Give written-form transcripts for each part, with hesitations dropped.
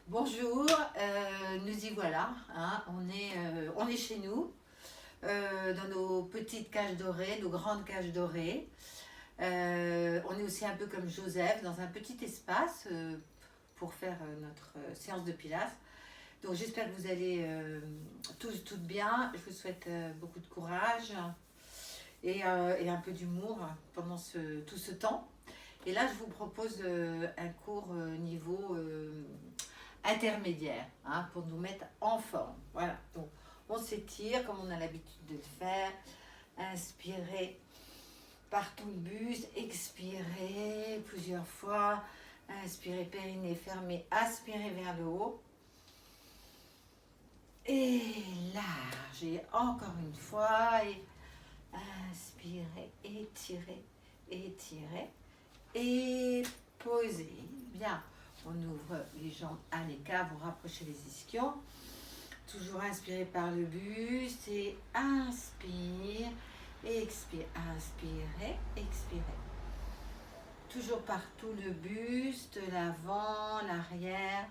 Bonjour, nous y voilà, hein, on est chez nous, dans nos petites cages dorées, nos grandes cages dorées. On est aussi un peu comme Joseph, dans un petit espace pour faire notre séance de pilates. Donc j'espère que vous allez tous, toutes bien. Je vous souhaite beaucoup de courage et un peu d'humour pendant tout ce temps. Et là, je vous propose un cours niveau intermédiaire, hein, pour nous mettre en forme. Voilà, donc on s'étire comme on a l'habitude de le faire. Inspirez par tout le buste, expirez plusieurs fois. Inspirez, périnée fermé, aspirez vers le haut. Et largez encore une fois. Et inspirez, étirez, étirez. Et posez. Bien. On ouvre les jambes à l'écart, vous rapprochez les ischions. Toujours inspirez par le buste et inspire, expire, inspirez, expirez. Toujours partout le buste, l'avant, l'arrière.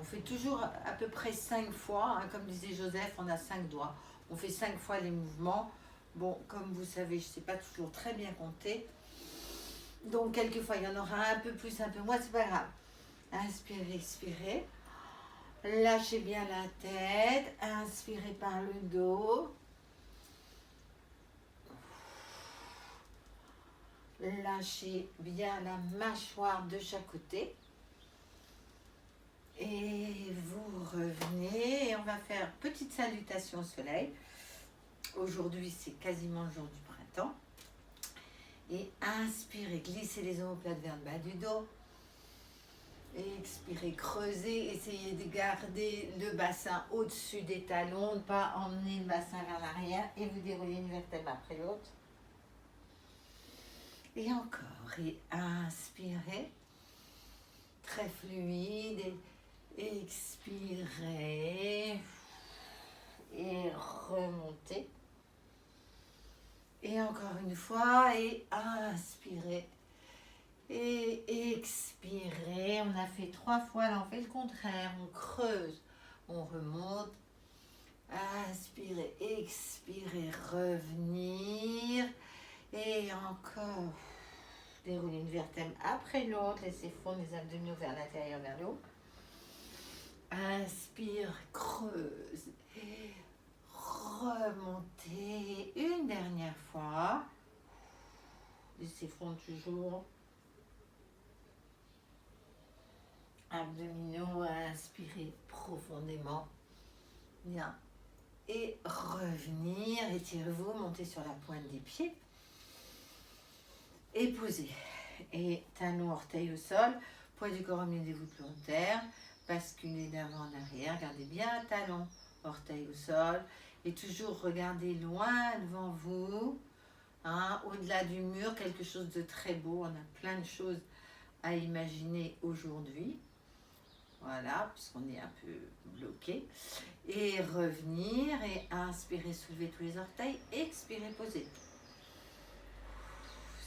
On fait toujours à peu près 5 fois, hein, comme disait Joseph, on a 5 doigts. On fait 5 fois les mouvements. Bon, comme vous savez, je ne sais pas toujours très bien compter. Donc, quelquefois, il y en aura un peu plus, un peu moins, c'est pas grave. Inspirez, expirez. Lâchez bien la tête. Inspirez par le dos. Lâchez bien la mâchoire de chaque côté. Et vous revenez. Et on va faire petite salutation au soleil. Aujourd'hui, c'est quasiment le jour du printemps. Et inspirez, glissez les omoplates vers le bas du dos. Expirez, creusez, essayez de garder le bassin au-dessus des talons, ne pas emmener le bassin vers l'arrière et vous déroulez une vertèbre après l'autre. Et encore, et inspirez, très fluide, et expirez, et remontez. Et encore une fois, et inspirez. Et expirez. On a fait 3 fois, là on fait le contraire. On creuse, on remonte. Inspirez, expirez, revenir. Et encore. Déroulez une vertèbre après l'autre. Laissez fondre les abdominaux vers l'intérieur, vers le haut. Inspire, creuse. Remontez. Une dernière fois. Laissez fondre toujours. Abdominaux, inspirez profondément. Bien. Et revenir, étirez-vous, montez sur la pointe des pieds. Et posez. Et talons, orteils au sol, poids du corps au milieu des voûtes plantaires, basculez d'avant en arrière, gardez bien talons, orteils au sol. Et toujours regardez loin devant vous, hein, au-delà du mur, quelque chose de très beau. On a plein de choses à imaginer aujourd'hui. Voilà, puisqu'on est un peu bloqué. Et revenir et inspirer, soulever tous les orteils. Expirer, poser.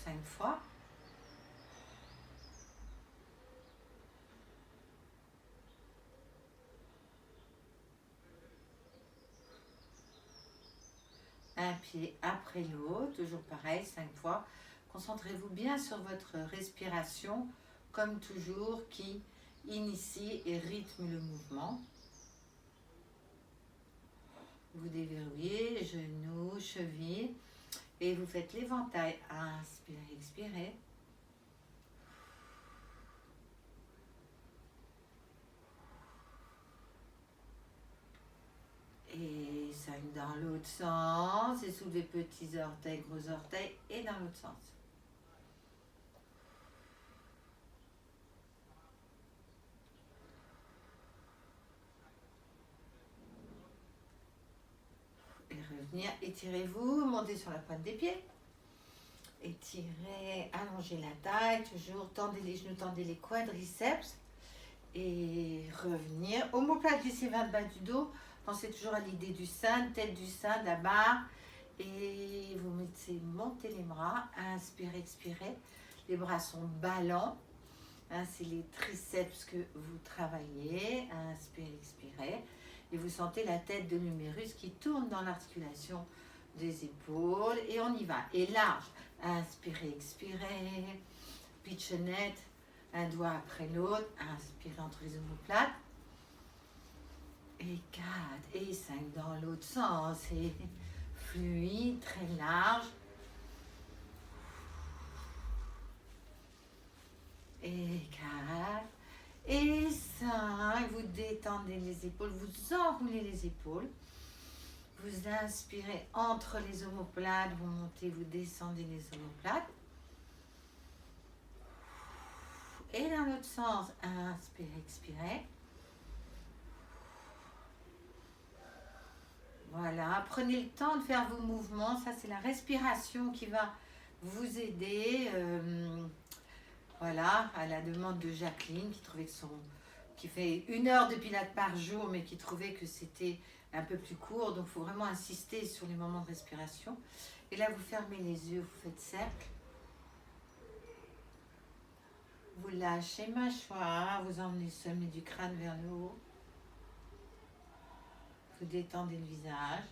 5 fois. Un pied après l'autre, toujours pareil, 5 fois. Concentrez-vous bien sur votre respiration, comme toujours, qui initie et rythme le mouvement. Vous déverrouillez les genoux, chevilles et vous faites l'éventail. Inspirez, expirez. Et 5 dans l'autre sens. Et soulevez petits orteils, gros orteils et dans l'autre sens. Revenir, étirez-vous, montez sur la pointe des pieds. Étirez, allongez la taille, toujours tendez les genoux, tendez les quadriceps. Et revenir. Omoplate, glissez vers le bas du dos. Pensez toujours à l'idée du sein, tête du sein, de la barre. Et vous montez les bras. Inspirez, expirez. Les bras sont ballants. Hein, c'est les triceps que vous travaillez. Inspirez, expirez. Et vous sentez la tête de l'humérus qui tourne dans l'articulation des épaules. Et on y va. Et large. Inspirez, expirez. Pitchonnette. Un doigt après l'autre. Inspirez entre les omoplates. Et 4. Et 5 dans l'autre sens. Et fluide, très large. Et 4. Et 5. Vous détendez les épaules. Vous enroulez les épaules. Vous inspirez entre les omoplates. Vous montez, vous descendez les omoplates. Et dans l'autre sens, inspirez, expirez. Voilà, prenez le temps de faire vos mouvements. Ça, c'est la respiration qui va vous aider. Voilà, à la demande de Jacqueline, qui fait 1 heure de pilates par jour, mais qui trouvait que c'était un peu plus court. Donc, il faut vraiment insister sur les moments de respiration. Et là, vous fermez les yeux, vous faites cercle. Vous lâchez mâchoire, vous emmenez le sommet du crâne vers le haut. Vous détendez le visage.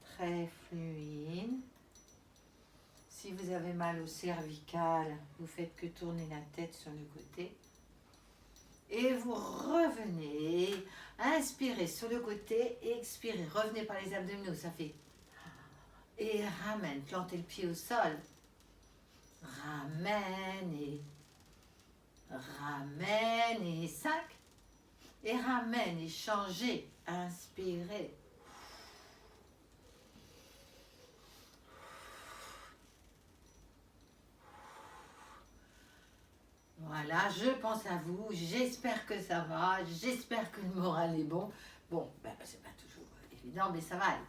Très fluide. Si vous avez mal au cervical, vous faites que tourner la tête sur le côté. Et vous revenez. Inspirez sur le côté, expirez. Revenez par les abdominaux, ça fait. Et ramène, plantez le pied au sol. Ramène et 5. Et ramène et changez. Inspirez. Voilà, je pense à vous. J'espère que ça va. J'espère que le moral est bon. Bon, c'est pas toujours évident, mais ça va aller.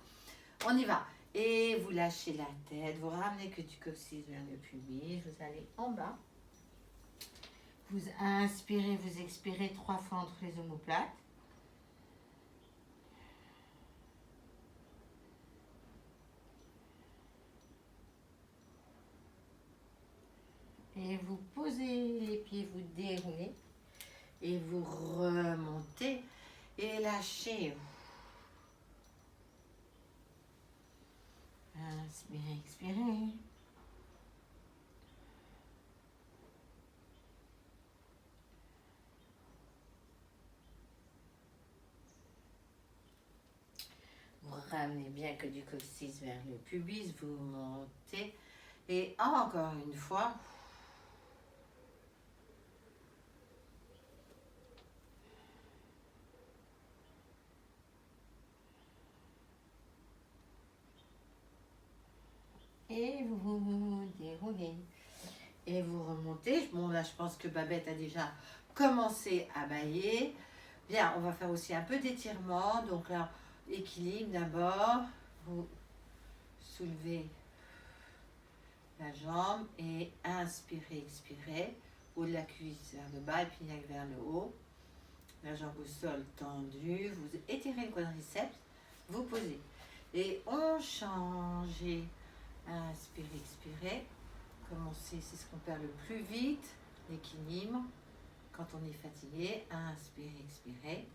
On y va. Et vous lâchez la tête. Vous ramenez que du coccyx vers le pubis. Vous allez en bas. Vous inspirez, vous expirez 3 fois entre les omoplates. Et vous posez les pieds, vous déroulez. Et vous remontez et lâchez. Inspirez, expirez. Vous ramenez bien que du coccyx vers le pubis, vous montez. Et encore une fois. Et vous déroulez. Et vous remontez. Bon, là, je pense que Babette a déjà commencé à bailler. Bien, on va faire aussi un peu d'étirement. Donc là, équilibre d'abord. Vous soulevez la jambe et inspirez, expirez. Haut de la cuisse vers le bas et puis vers le haut. La jambe au sol tendue. Vous étirez le quadriceps. Vous posez. Et on change. Inspirez, expirez. Commencez, c'est ce qu'on perd le plus vite, l'équilibre. Quand on est fatigué, inspirez, expirez.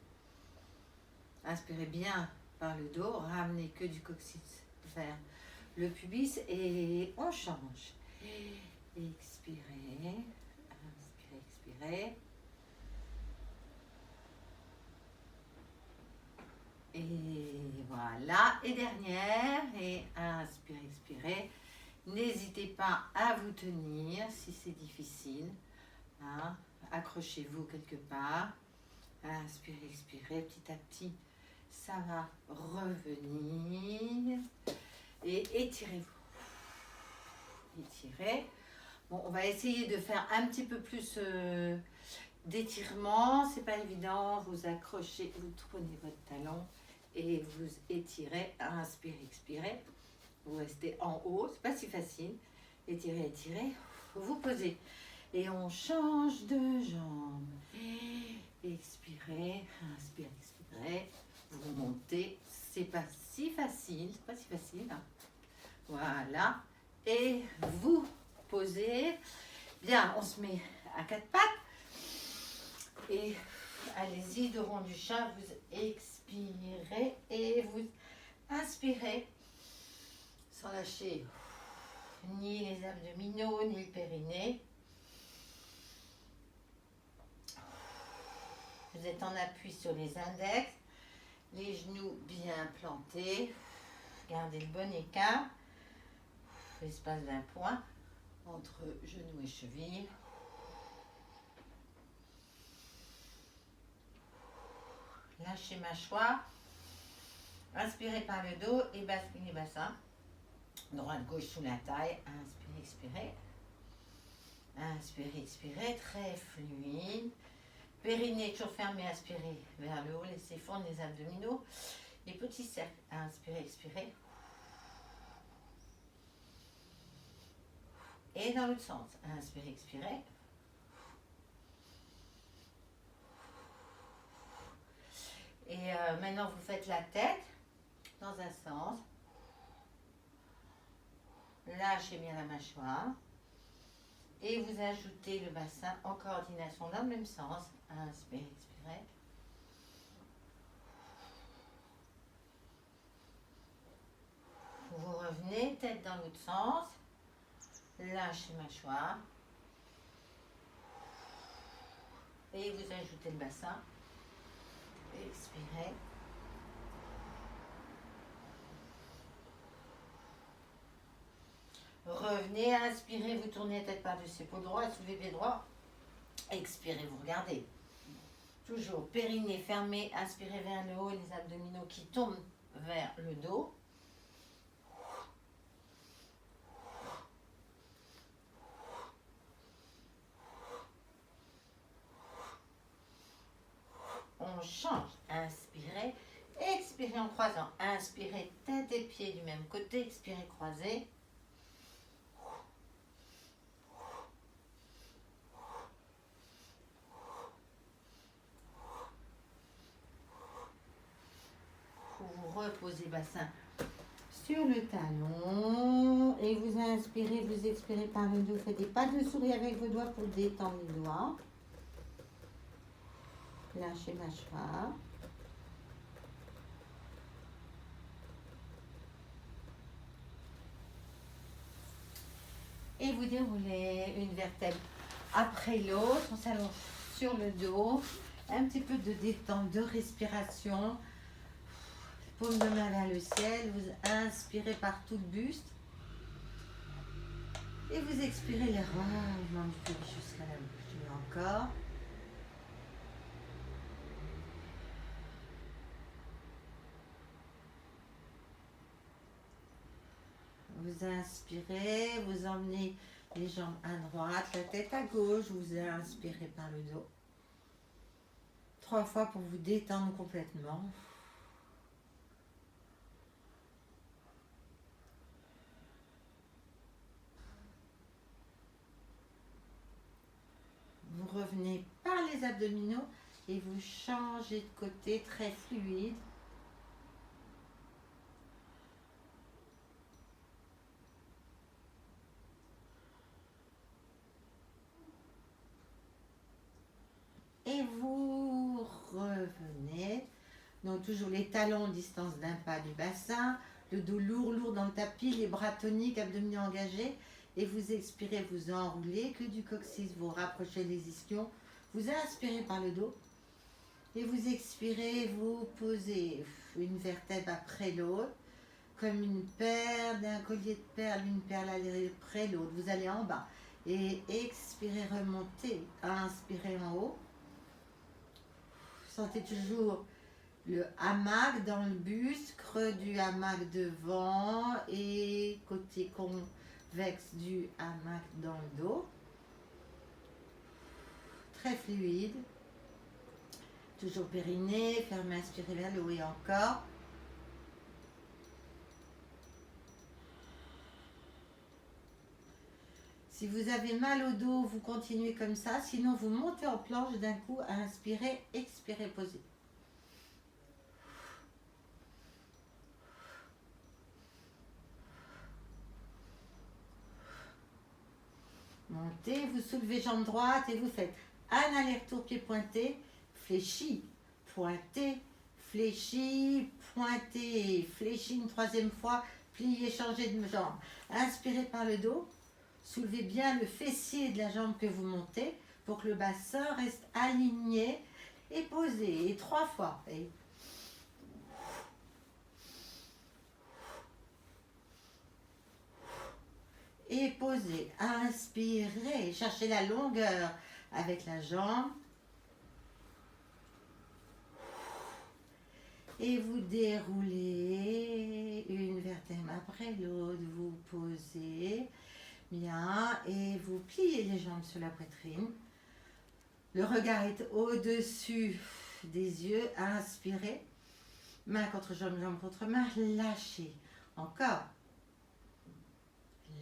Inspirez bien par le dos, ramenez que du coccyx vers le pubis et on change. Expirez, inspirez, expirez. Et voilà, et dernière, et inspirez, expirez. N'hésitez pas à vous tenir si c'est difficile. Hein. Accrochez-vous quelque part. Inspirez, expirez, petit à petit, ça va revenir. Et étirez-vous. Étirez. Bon, on va essayer de faire un petit peu plus d'étirement. C'est pas évident. Vous accrochez, vous prenez votre talon et vous étirez. Inspirez, expirez. Vous restez en haut, c'est pas si facile. Étirez, étirez. Vous posez. Et on change de jambe. Expirez, inspirez, expirez. Vous montez. C'est pas si facile, c'est pas si facile. Hein. Voilà. Et vous posez. Bien, on se met à quatre pattes. Et allez-y, dos rond du chat, vous expirez et vous inspirez sans lâcher ni les abdominaux ni le périnée. Vous êtes en appui sur les index, les genoux bien plantés. Gardez le bon écart, espace d'un point entre genoux et chevilles. Lâchez mâchoire, inspirez par le dos et basculez bassin. Droite, gauche sous la taille, inspirez, expirez. Inspirez, expirez, très fluide. Périnée toujours fermé, inspirez vers le haut, laissez fondre les abdominaux. Les petits cercles, inspirez, expirez. Et dans l'autre sens, inspirez, expirez. Et maintenant, vous faites la tête dans un sens. Lâchez bien la mâchoire. Et vous ajoutez le bassin en coordination dans le même sens. Inspirez, expirez. Vous revenez, tête dans l'autre sens. Lâchez mâchoire. Et vous ajoutez le bassin. Expirez. Revenez, inspirez, vous tournez la tête par-dessus épaule droite, soulevez pied droit. Expirez, vous regardez. Toujours périnée fermé, inspirez vers le haut, les abdominaux qui tombent vers le dos. On change, inspirez, expirez en croisant, inspirez tête et pieds du même côté, expirez croisé. Vous reposez bassin sur le talon et vous inspirez, vous expirez par le dos, faites des pas de souris avec vos doigts pour détendre les doigts. Lâchez mâchoire. Et vous déroulez une vertèbre après l'autre. On s'allonge sur le dos. Un petit peu de détente, de respiration. Paume de main vers le ciel. Vous inspirez par tout le buste. Et vous expirez légèrement jusqu'à la bouche. Encore. Vous inspirez, vous emmenez les jambes à droite, la tête à gauche, vous inspirez par le dos. 3 fois pour vous détendre complètement. Vous revenez par les abdominaux et vous changez de côté, très fluide. Et vous revenez. Donc toujours les talons distance d'un pas du bassin, le dos lourd dans le tapis, les bras toniques, abdominaux engagés. Et vous expirez, vous enroulez, que du coccyx, vous rapprochez les ischions. Vous inspirez par le dos. Et vous expirez, vous posez une vertèbre après l'autre, comme une perle, d'un collier de perles, une perle après l'autre. Vous allez en bas. Et expirez, remontez. Inspirez en haut. Sentez toujours le hamac dans le buste, creux du hamac devant et côté convexe du hamac dans le dos. Très fluide. Toujours périnée, fermez, inspirez vers le haut et encore. Si vous avez mal au dos, vous continuez comme ça. Sinon, vous montez en planche d'un coup, inspirez, expirez, posez. Montez, vous soulevez jambe droite et vous faites un aller-retour pied pointé, fléchi, pointé, fléchi, pointé, fléchi une troisième fois, pliez, changez de jambe. Inspirez par le dos, soulevez bien le fessier de la jambe que vous montez pour que le bassin reste aligné et posé. Et 3 fois. Et posez. Inspirez. Cherchez la longueur avec la jambe. Et vous déroulez une vertèbre après l'autre. Vous posez bien et vous pliez les jambes sur la poitrine. Le regard est au-dessus des yeux. Inspirez. Main contre jambe, jambe contre main. Lâchez. Encore.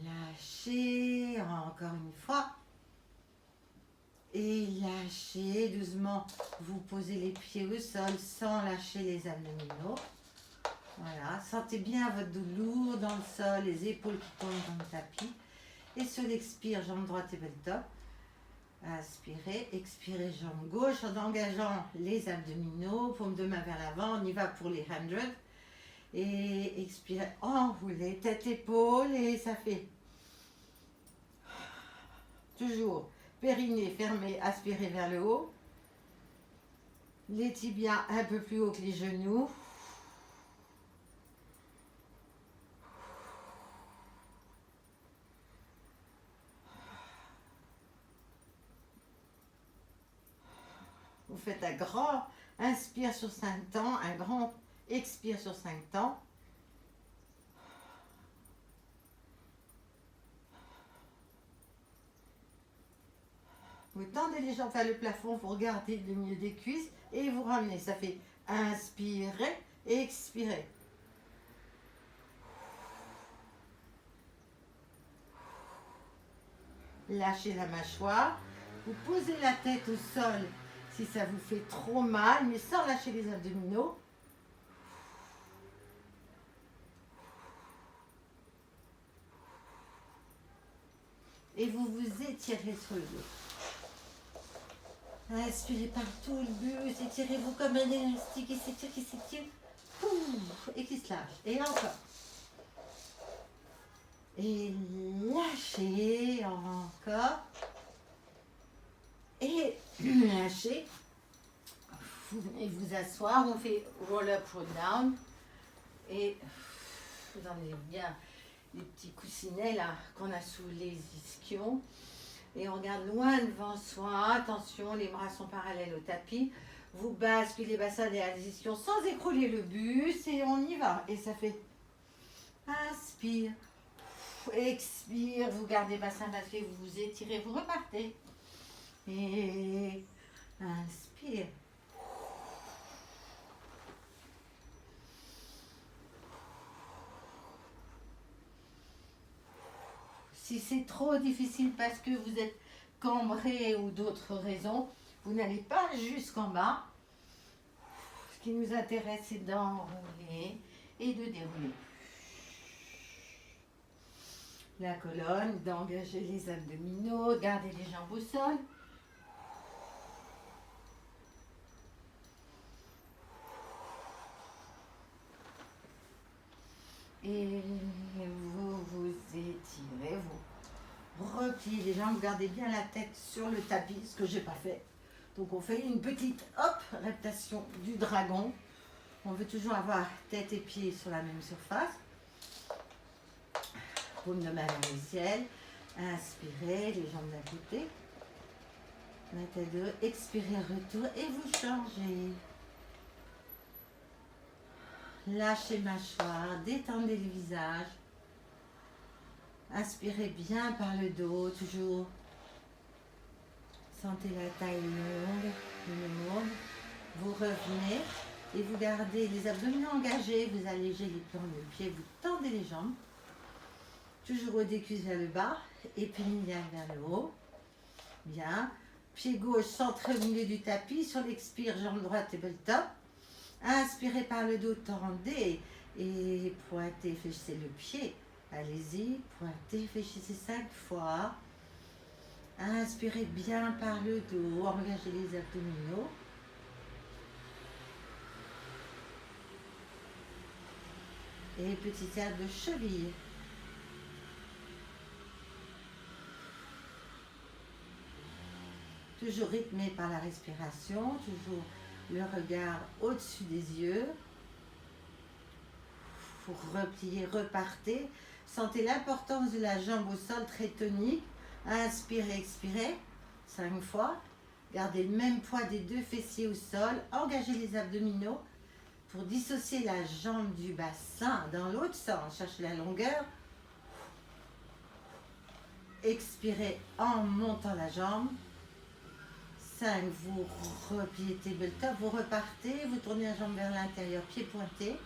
Lâchez. Encore une fois. Et lâchez doucement. Vous posez les pieds au sol sans lâcher les abdominaux. Voilà. Sentez bien votre dos lourd dans le sol, les épaules qui tombent dans le tapis. Et sur l'expire, jambe droite et bel top. Inspirez, expirez, jambe gauche en engageant les abdominaux, paume de main vers l'avant, on y va pour les 100. Et expirez, enroulez, tête, épaule et ça fait toujours périnée fermé, aspirez vers le haut. Les tibias un peu plus haut que les genoux. Vous faites un grand inspire sur 5 temps, un grand expire sur 5 temps. Vous tendez les jambes vers le plafond, vous regardez le milieu des cuisses et vous ramenez. Ça fait inspirez, expirez. Lâchez la mâchoire. Vous posez la tête au sol si ça vous fait trop mal, mais sans lâcher les abdominaux. Et vous vous étirez sur le dos. Inspirez partout le buste, étirez-vous comme un élastique qui s'étire, et qui se lâche. Et encore. Et lâchez, encore. Et lâchez. Vous venez vous asseoir, on fait roll up, roll down. Et vous enlevez bien les petits coussinets là qu'on a sous les ischions. Et on regarde loin devant soi. Attention, les bras sont parallèles au tapis. Vous basculez les bassins derrière les ischions sans écrouler le buste. Et on y va. Et ça fait inspire. Expire. Vous gardez bassin basculé. Vous vous étirez. Vous repartez. Et inspire. Si c'est trop difficile parce que vous êtes cambré ou d'autres raisons, vous n'allez pas jusqu'en bas. Ce qui nous intéresse, c'est d'enrouler et de dérouler. La colonne, d'engager les abdominaux, garder les jambes au sol. Et vous vous étirez, vous repliez les jambes, gardez bien la tête sur le tapis, ce que j'ai pas fait. Donc on fait une petite répétition du dragon. On veut toujours avoir tête et pieds sur la même surface. Paume de main vers le ciel. Inspirez, les jambes d'un côté. La tête de l'autre. Expirez, retour et vous changez. Lâchez mâchoire, détendez le visage. Inspirez bien par le dos, toujours. Sentez la taille longue. Vous revenez et vous gardez les abdominaux engagés. Vous allégez les plans de pied, vous tendez les jambes. Toujours au cuisses vers le bas, épinière vers le haut. Bien. Pied gauche centré au milieu du tapis. Sur l'expire, jambe droite et bel top. Inspirez par le dos, tendez et pointez, fléchissez le pied. Allez-y, pointez, fléchissez 5 fois. Inspirez bien par le dos, engagez les abdominaux. Et petit cercle de cheville. Toujours rythmé par la respiration, toujours le regard au-dessus des yeux. Pour replier, repartez. Sentez l'importance de la jambe au sol, très tonique. Inspirez, expirez, 5 fois. Gardez le même poids des 2 fessiers au sol. Engagez les abdominaux pour dissocier la jambe du bassin dans l'autre sens. Cherchez la longueur. Expirez en montant la jambe. 5, vous repliez tabletop, vous repartez, vous tournez la jambe vers l'intérieur, pied pointé.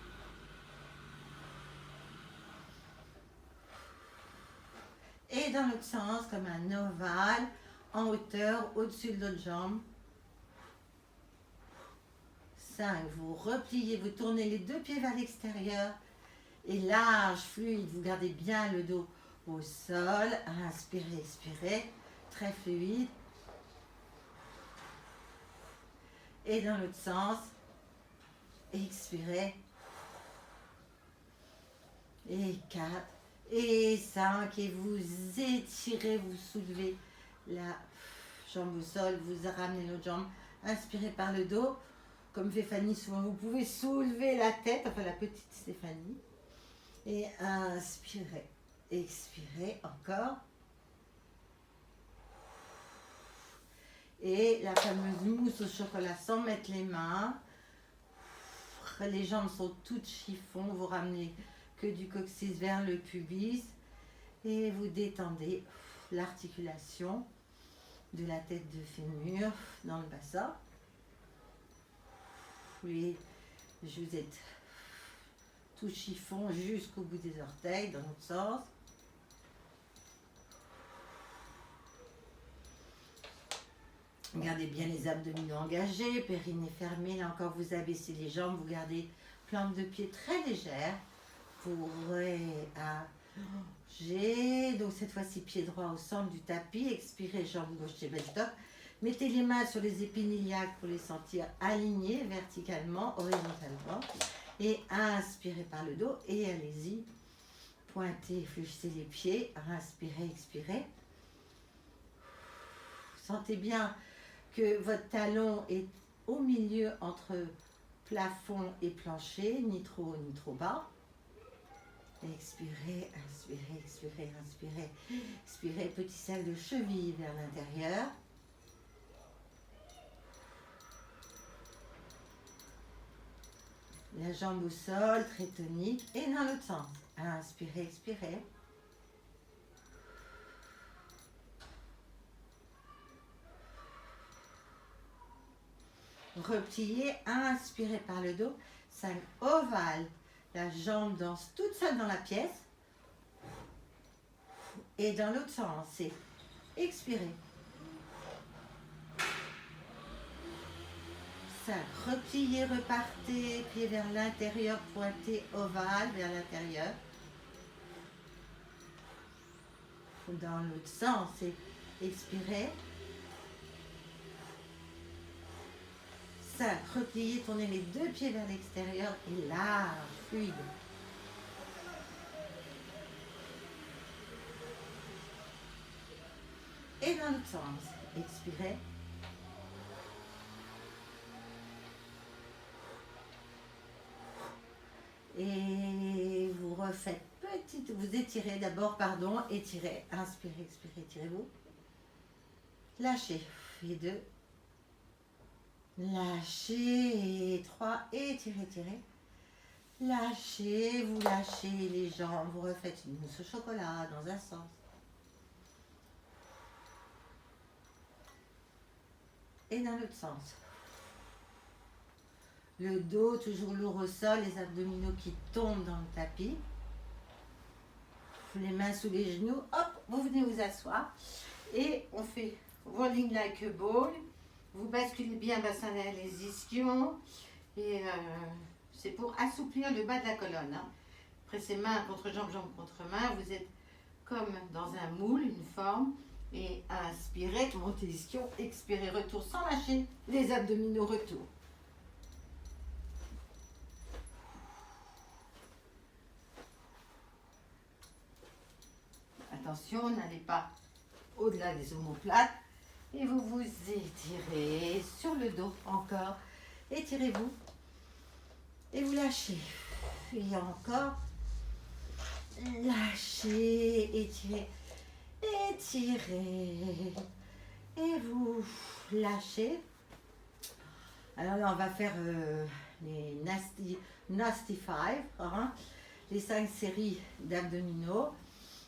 Et dans l'autre sens, comme un ovale, en hauteur, au-dessus de l'autre jambe. 5, vous repliez, vous tournez les 2 pieds vers l'extérieur. Et large, fluide, vous gardez bien le dos au sol. Inspirez, expirez, très fluide. Et dans l'autre sens, expirez. Et 4. Et 5, et vous étirez, vous soulevez la jambe au sol, vous ramenez l'autre jambe, inspirez par le dos, comme fait Fanny souvent, vous pouvez soulever la tête, enfin la petite Stéphanie, et inspirez, expirez encore, et la fameuse mousse au chocolat sans mettre les mains, les jambes sont toutes chiffon, vous ramenez que du coccyx vers le pubis et vous détendez l'articulation de la tête de fémur dans le bassin. Puis vous êtes tout chiffon jusqu'au bout des orteils dans l'autre sens. Gardez bien les abdominaux engagés, périnée fermé. Là encore, vous abaissez les jambes, vous gardez plante de pied très légère. Pour réagir. Donc cette fois-ci, pied droit au centre du tapis. Expirez, jambe gauche, tabletop. Mettez les mains sur les épines iliaques pour les sentir alignés verticalement, horizontalement. Et inspirez par le dos et allez-y. Pointez, fléchissez les pieds. Inspirez, expirez. Sentez bien que votre talon est au milieu entre plafond et plancher, ni trop haut ni trop bas. Expirez, inspirez, expirez, inspirez. Expirez, petit cercle de cheville vers l'intérieur. La jambe au sol, très tonique. Et dans l'autre sens. Inspirez, expirez. Repliez, inspirez par le dos. 5 ovales. La jambe danse toute seule dans la pièce. Et dans l'autre sens, c'est expirez. 5, repliez, repartez, pied vers l'intérieur, pointez, ovale vers l'intérieur. Dans l'autre sens, c'est expirez. 5, repliez, tournez les 2 pieds vers l'extérieur et large, fluide. Et dans l'autre sens, expirez. Et vous refaites petite, vous étirez d'abord, pardon, étirez, inspirez, expirez, étirez-vous. Lâchez, et 2. Lâchez, et 3, étirez, étirez. Lâchez, vous lâchez les jambes, vous refaites une mousse au chocolat dans un sens. Et dans l'autre sens. Le dos toujours lourd au sol, les abdominaux qui tombent dans le tapis. Les mains sous les genoux, hop, vous venez vous asseoir. Et on fait rolling like a ball. Vous basculez bien bassin derrière les ischions. Et c'est pour assouplir le bas de la colonne. Hein. Pressez main contre jambe, jambe contre main. Vous êtes comme dans un moule, une forme. Et inspirez, montez l'ischio, expirez, retour sans lâcher. Les abdominaux, retour. Attention, n'allez pas au-delà des omoplates. Et vous vous étirez sur le dos encore. Étirez-vous. Et vous lâchez. Et encore. Lâchez, étirez. Étirez. Et vous lâchez. Alors là, on va faire les Nasty Five. Hein, les 5 séries d'abdominaux.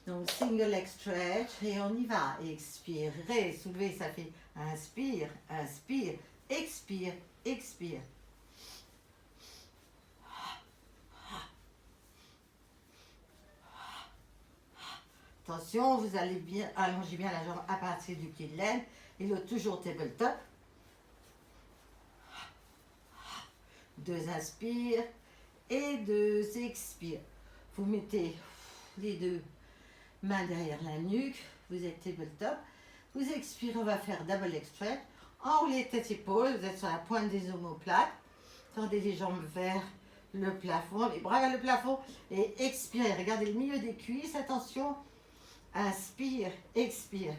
Donc, single leg stretch et on y va. Expirez, soulevez, ça fait inspire, inspire, expire, expire. Attention, vous allez bien allonger bien la jambe à partir du pied de l'aine et l'autre toujours tabletop. 2 inspire et 2 expire. Vous mettez les 2 mains derrière la nuque, vous êtes tabletop, vous expirez, on va faire double leg stretch, enroulez tête épaule, vous êtes sur la pointe des omoplates, tendez les jambes vers le plafond, les bras vers le plafond et expirez, regardez le milieu des cuisses, attention, inspire, expire.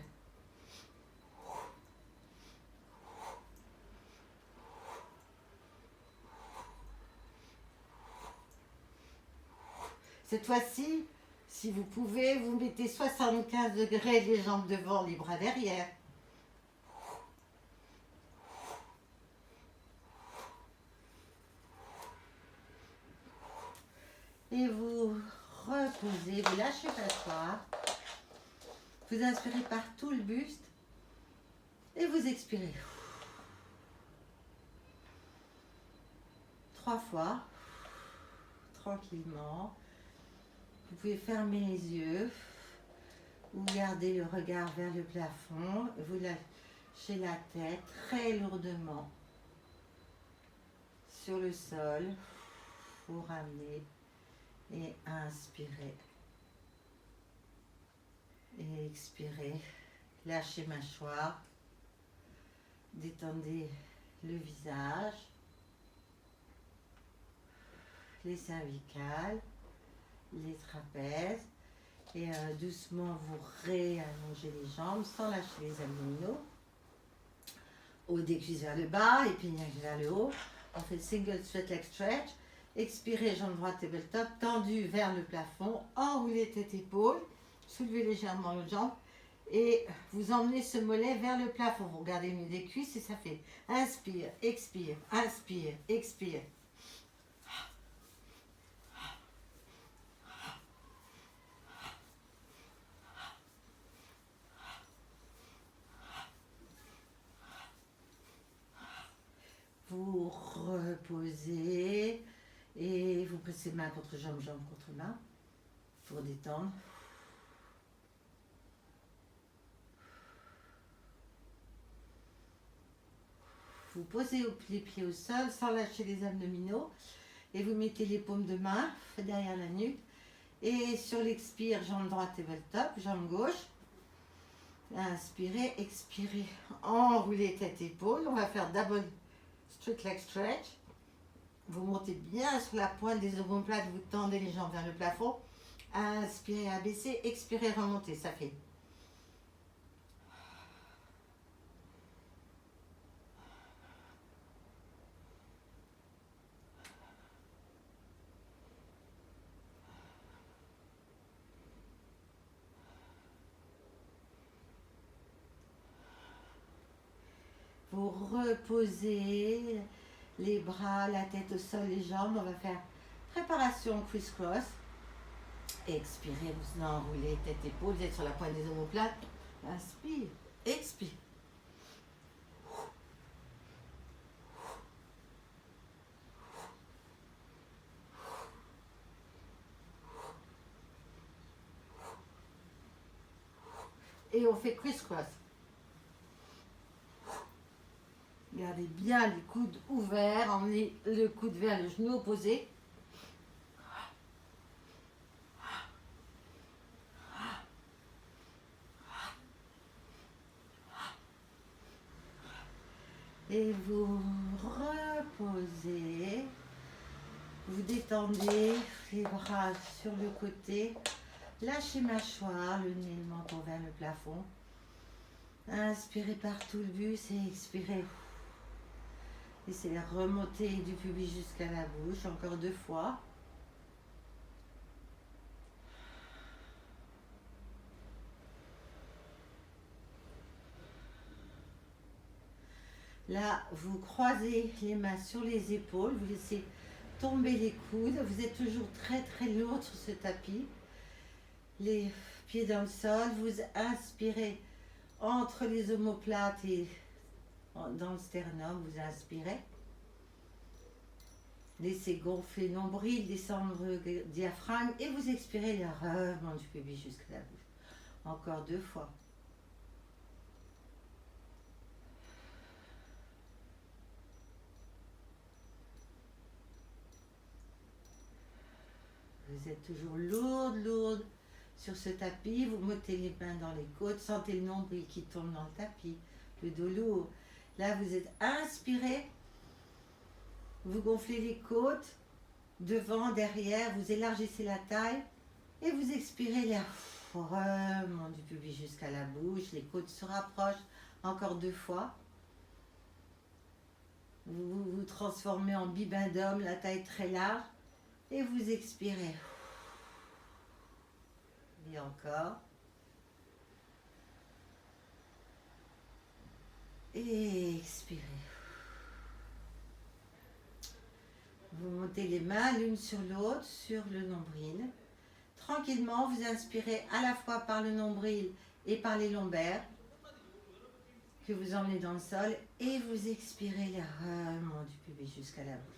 Cette fois-ci, si vous pouvez, vous mettez 75 degrés, les jambes devant, les bras derrière. Et vous reposez, vous lâchez l'asseoir. Vous inspirez par tout le buste. Et vous expirez. 3 fois. Tranquillement. Vous pouvez fermer les yeux ou garder le regard vers le plafond. Vous lâchez la tête très lourdement sur le sol. Vous ramenez et inspirez. Et expirez. Lâchez mâchoire. Détendez le visage. Les cervicales. Les trapèzes et doucement vous réallongez les jambes sans lâcher les abdominaux. Haut des cuisses vers le bas et puis vers le haut. On fait single straight leg stretch. Expirez, jambe droite tabletop, tendu vers le plafond. Enroulez tête épaule. Soulevez légèrement l'autre jambe et vous emmenez ce mollet vers le plafond. Vous regardez le milieu des cuisses et ça fait inspire, expire, inspire, expire. Vous reposez et vous placez main contre jambe, jambe contre main pour détendre. Vous posez les pieds au sol sans lâcher les abdominaux et vous mettez les paumes de main derrière la nuque et sur l'expire, jambe droite tabletop, jambe gauche. Inspirez, expirez, enroulez tête épaule. On va faire double straight leg stretch. Vous montez bien sur la pointe des omoplates, vous tendez les jambes vers le plafond. Inspirez, abaissez, expirez, remontez, ça fait. Vous reposez les bras, la tête au sol, les jambes. On va faire préparation criss-cross. Expirez, vous enroulez tête épaule, vous êtes sur la pointe des omoplates. Inspire, expire. Et on fait criss-cross. Gardez bien les coudes ouverts, emmenez le coude vers le genou opposé. Et vous reposez. Vous détendez les bras sur le côté. Lâchez mâchoire, le nez, le menton vers le plafond. Inspirez par tout le bus et expirez. Laissez remonter du pubis jusqu'à la bouche. Encore 2 fois. Là, vous croisez les mains sur les épaules. Vous laissez tomber les coudes. Vous êtes toujours très très lourde sur ce tapis. Les pieds dans le sol. Vous inspirez entre les omoplates et dans le sternum. Vous inspirez. Laissez gonfler le nombril, descendre le diaphragme et vous expirez le remonte du pubis jusqu'à la bouche. Encore 2 fois. Vous êtes toujours lourde sur ce tapis. Vous mettez les mains dans les côtes. Sentez le nombril qui tourne dans le tapis. Le dos lourd. Là, vous êtes inspiré. Vous gonflez les côtes. Devant, derrière. Vous élargissez la taille. Et vous expirez l'air vraiment du pubis jusqu'à la bouche. Les côtes se rapprochent. Encore 2 fois. Vous vous transformez en bibendum. La taille très large. Et vous expirez. Et encore. Et expirez. Vous montez les mains l'une sur l'autre, sur le nombril. Tranquillement, vous inspirez à la fois par le nombril et par les lombaires que vous emmenez dans le sol. Et vous expirez les remonts du pubis jusqu'à la bouche.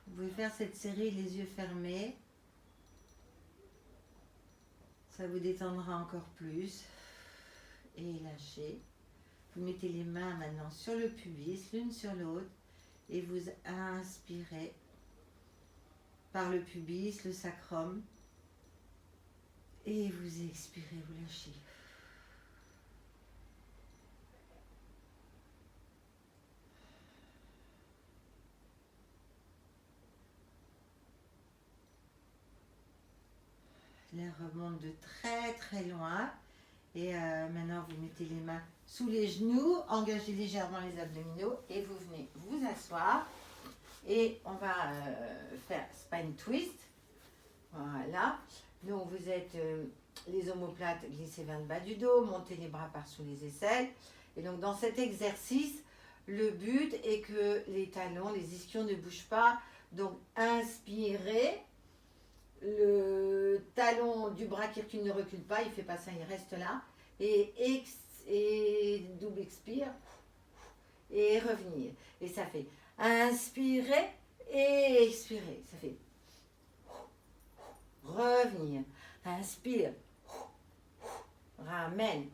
Vous pouvez faire cette série les yeux fermés. Ça vous détendra encore plus. Et lâchez. Vous mettez les mains maintenant sur le pubis, l'une sur l'autre. Et vous inspirez par le pubis, le sacrum. Et vous expirez, vous lâchez. L'air remonte de très très loin. Et maintenant, vous mettez les mains sous les genoux, engagez légèrement les abdominaux et vous venez vous asseoir. Et on va faire spine twist. Voilà. Donc, vous êtes les omoplates glissées vers le bas du dos, montez les bras par sous les aisselles. Et donc, dans cet exercice, le but est que les talons, les ischions ne bougent pas. Donc, inspirez. Le talon du bras qui recule ne recule pas, il ne fait pas ça, il reste là. Et double expire. Et revenir. Et ça fait inspirer et expirer. Ça fait revenir. Inspire. Ramène.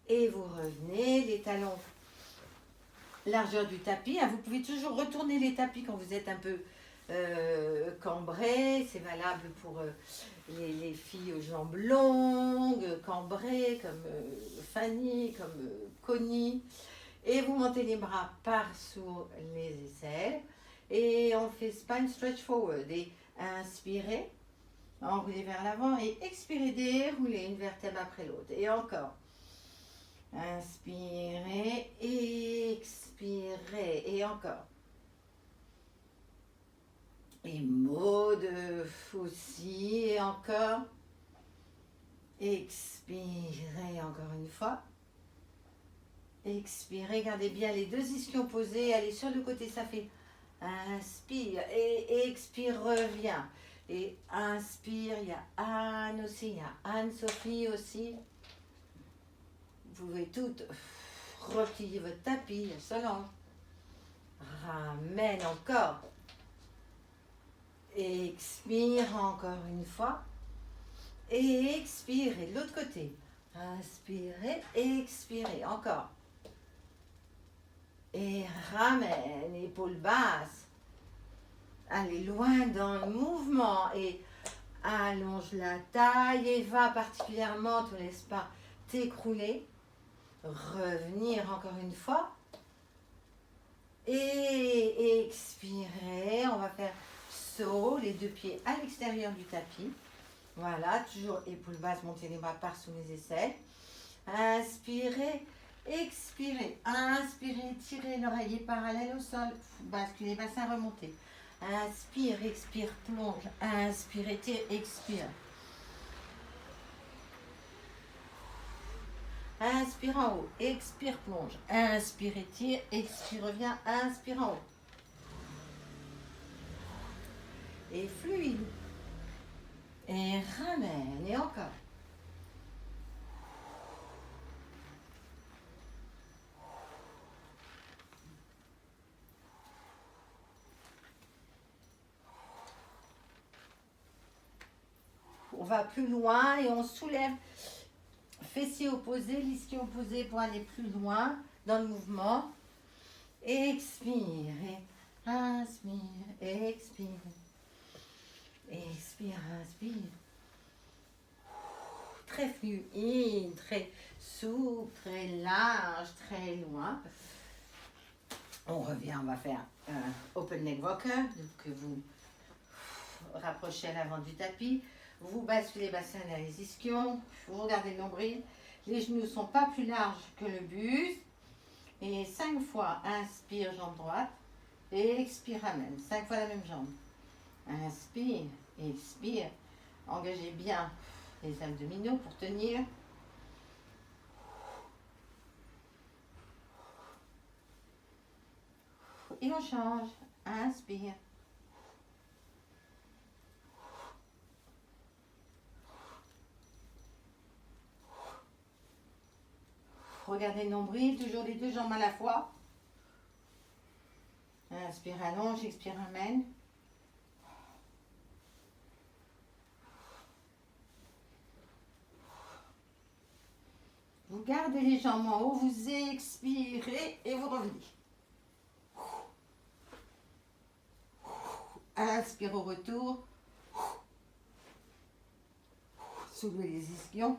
Et vous revenez, les talons, largeur du tapis. Vous pouvez toujours retourner les tapis quand vous êtes un peu cambré. C'est valable pour les filles aux jambes longues, cambrées, comme Fanny, comme Connie. Et vous montez les bras par sous les aisselles. Et on fait spine stretch forward. Et inspirez, enroulez vers l'avant et expirez, déroulez une vertèbre après l'autre. Et encore. Inspirez, expirez, et encore. Et mot de aussi, et encore. Expirez encore une fois. Expirez, gardez bien les 2 ischions posés, allez sur le côté, ça fait inspire, et expire, reviens. Et inspire, il y a Anne aussi, il y a Anne-Sophie aussi. Vous pouvez toutes replier votre tapis, Solange. Ramène encore. Expire encore une fois. Et expirez de l'autre côté. Inspirez, expirez encore. Et ramène, épaules basses. Allez loin dans le mouvement et allonge la taille et va particulièrement, te laisse pas t'écrouler. Revenir encore une fois. Et expirer. On va faire saut, les deux pieds à l'extérieur du tapis. Voilà, toujours épaules basses, montez les bras par sous les aisselles. Inspirez, expirez. Inspirez, tirez l'oreiller parallèle au sol. Basculez, bassin remonté. Inspire, expire, plonge. Inspire, étire, expire. Inspire en haut, expire, plonge. Inspire, étire, expire, reviens. Inspire en haut. Et fluide. Et ramène, et encore. On va plus loin et on soulève. Fessiers opposés, l'ischio opposé pour aller plus loin dans le mouvement. Expire, inspire, expire. Expire, inspire. Très fluide, très souple, très large, très loin. On revient, on va faire un open neck walker, que vous rapprochez à l'avant du tapis. Vous basculez les bassins vers les ischions. Vous regardez le nombril. Les genoux ne sont pas plus larges que le buste. Et 5 fois, inspire, jambe droite. Et expire, ramène. 5 fois la même jambe. Inspire, expire. Engagez bien les abdominaux pour tenir. Et on change. Inspire. Regardez le nombril, toujours les deux jambes à la fois. Inspire, allonge, expire, ramène. Vous gardez les jambes en haut, vous expirez et vous revenez. Inspire au retour. Soulevez les ischions.